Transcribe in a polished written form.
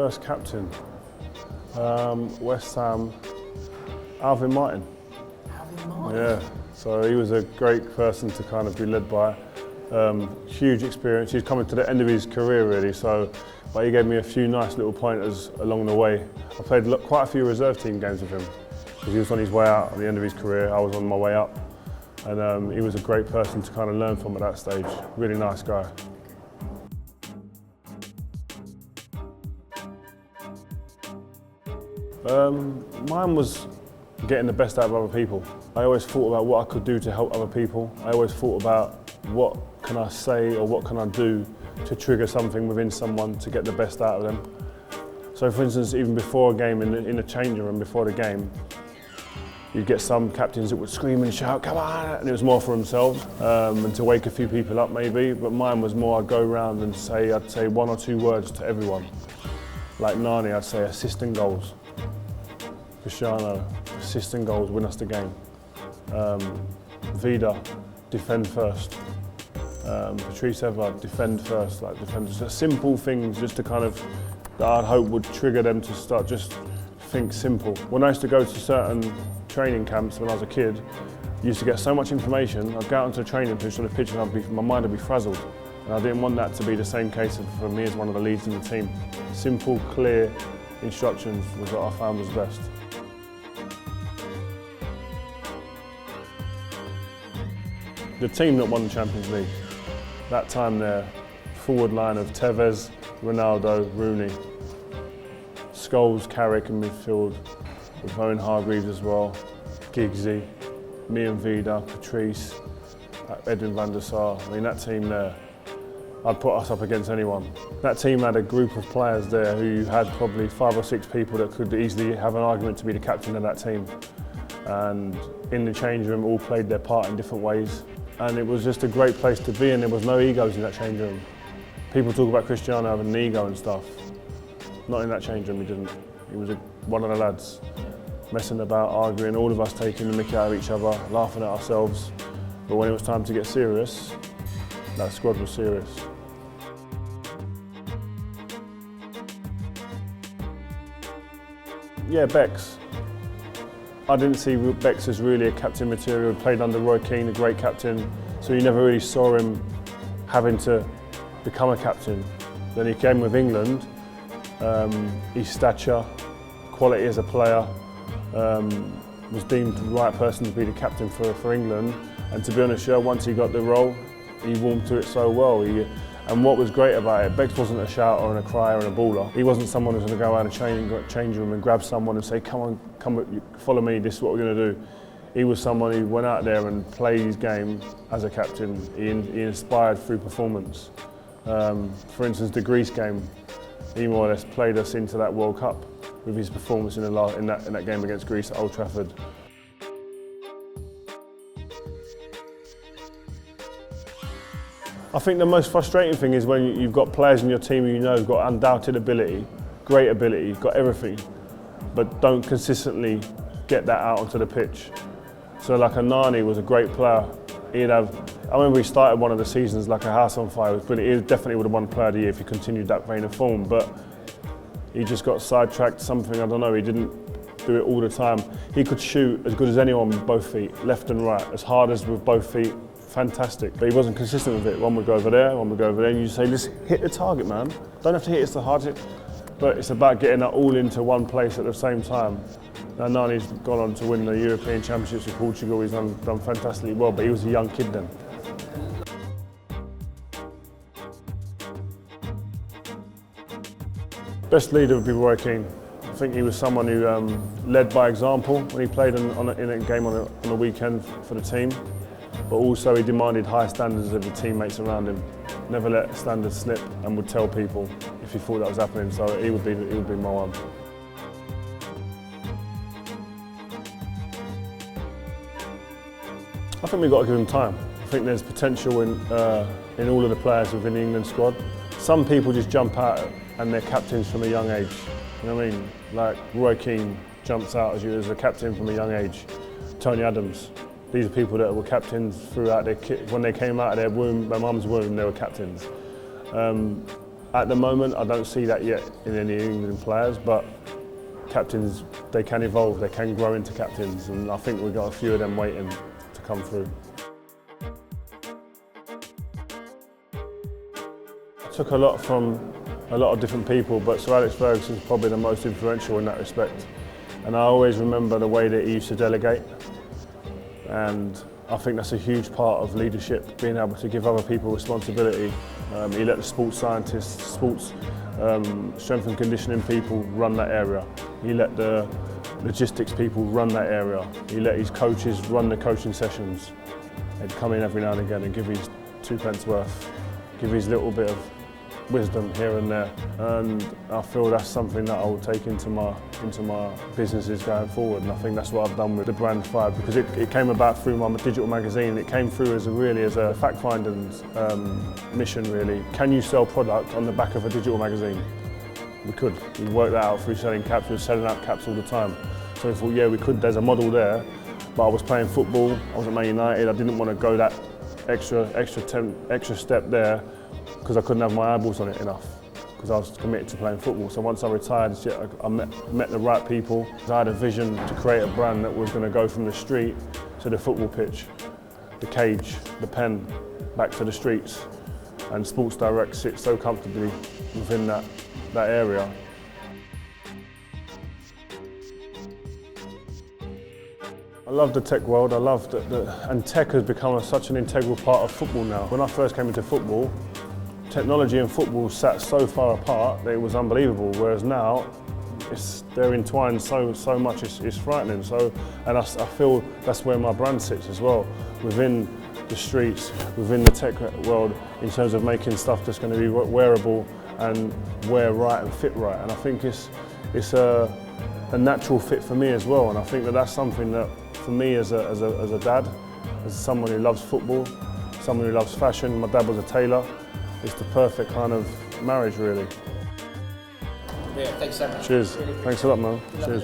first captain? West Ham, Alvin Martin. Alvin Martin? Yeah, so he was a great person to kind of be led by. Huge experience. He's coming to the end of his career really, but he gave me a few nice little pointers along the way. I played quite a few reserve team games with him because he was on his way out at the end of his career. I was on my way up, and he was a great person to kind of learn from at that stage. Really nice guy. Mine was getting the best out of other people. I always thought about what I could do to help other people. I always thought about what can I say or what can I do to trigger something within someone to get the best out of them. So for instance, even before a game, in the changing room before the game, you'd get some captains that would scream and shout, "Come on!" and it was more for themselves and to wake a few people up maybe, but mine was more I'd go around and I'd say one or two words to everyone. Like Nani, I'd say assist and goals. Cristiano, assist and goals win us the game. Vida, defend first. Patrice Eva, defend first, like defend. Just simple things just to kind of, that I'd hope would trigger them to start just think simple. When I used to go to certain training camps when I was a kid, I used to get so much information, I'd go out onto a training pitch on the pitch and my mind would be frazzled. And I didn't want that to be the same case for me as one of the leads in the team. Simple, clear instructions was what I found was best. The team that won the Champions League, that time there, forward line of Tevez, Ronaldo, Rooney, Scholes, Carrick in midfield, with Owen Hargreaves as well, Giggsy, me and Vida, Patrice, Edwin van der Sar. I mean, that team there, I'd put us up against anyone. That team had a group of players there who had probably 5 or 6 people that could easily have an argument to be the captain of that team. And in the change room, all played their part in different ways. And it was just a great place to be, and there was no egos in that change room. People talk about Cristiano having an ego and stuff. Not in that change room, he didn't. He was one of the lads, messing about, arguing, all of us taking the mickey out of each other, laughing at ourselves. But when it was time to get serious, that squad was serious. Yeah, Becks. I didn't see Becks as really a captain material. He played under Roy Keane, a great captain, so you never really saw him having to become a captain. Then he came with England, his stature, quality as a player, was deemed the right person to be the captain for England. And to be honest, once he got the role, he warmed to it so well. And what was great about it, Becks wasn't a shouter and a crier and a baller. He wasn't someone who was going to go around a change room and grab someone and say, come on, follow me, this is what we're going to do. He was someone who went out there and played his game as a captain. He inspired through performance. For instance, the Greece game, he more or less played us into that World Cup with his performance in that game against Greece at Old Trafford. I think the most frustrating thing is when you've got players in your team who you know have got undoubted ability, great ability, got everything, but don't consistently get that out onto the pitch. So like a Nani was a great player. I remember he started one of the seasons like a house on fire. It was brilliant. He definitely would have won Player of the Year if he continued that vein of form, but he just got sidetracked, something, I don't know, he didn't do it all the time. He could shoot as good as anyone with both feet, left and right, as hard as with both feet. Fantastic, but he wasn't consistent with it. One would go over there, one would go over there, and you say, just hit the target, man. Don't have to hit it the hardest, but it's about getting that all into one place at the same time. Now Nani's gone on to win the European Championships with Portugal. He's done fantastically well, but he was a young kid then. Best leader would be Roy Keane. I think he was someone who led by example when he played in a game on a weekend for the team. But also he demanded high standards of the teammates around him. Never let standards slip and would tell people if he thought that was happening. So he would be my one. I think we've got to give him time. I think there's potential in all of the players within the England squad. Some people just jump out and they're captains from a young age. You know what I mean? Like Roy Keane jumps out as a captain from a young age. Tony Adams. These are people that were captains throughout when they came out of their mum's womb, they were captains. At the moment, I don't see that yet in any England players, but captains, they can evolve, they can grow into captains, and I think we've got a few of them waiting to come through. I took a lot from a lot of different people, but Sir Alex Ferguson is probably the most influential in that respect. And I always remember the way that he used to delegate, and I think that's a huge part of leadership, being able to give other people responsibility. He let the sports scientists, sports strength and conditioning people run that area. He let the logistics people run that area. He let his coaches run the coaching sessions. They'd come in every now and again and give his 2 pence worth, give his little bit of wisdom here and there, and I feel that's something that I will take into my businesses going forward, and I think that's what I've done with the brand 5, because it came about through my digital magazine. It came through as a fact-finding mission, really. Can you sell product on the back of a digital magazine? We could. We worked that out through selling caps. We were selling out caps all the time. So we thought, yeah, we could. There's a model there, but I was playing football. I was at Man United. I didn't want to go that extra step there, because I couldn't have my eyeballs on it enough, because I was committed to playing football. So once I retired, I met the right people. I had a vision to create a brand that was going to go from the street to the football pitch, the cage, the pen, back to the streets. And Sports Direct sits so comfortably within that area. I love the tech world. I love and tech has become such an integral part of football now. When I first came into football, technology and football sat so far apart that it was unbelievable. Whereas now, they're entwined so much. It's frightening. And I feel that's where my brand sits as well, within the streets, within the tech world, in terms of making stuff that's going to be wearable and wear right and fit right. And I think it's a natural fit for me as well. And I think that's something that, for me as a dad, as someone who loves football, someone who loves fashion. My dad was a tailor. It's the perfect kind of marriage, really. Yeah, thanks so much. Cheers. Really, thanks a lot, man. Cheers.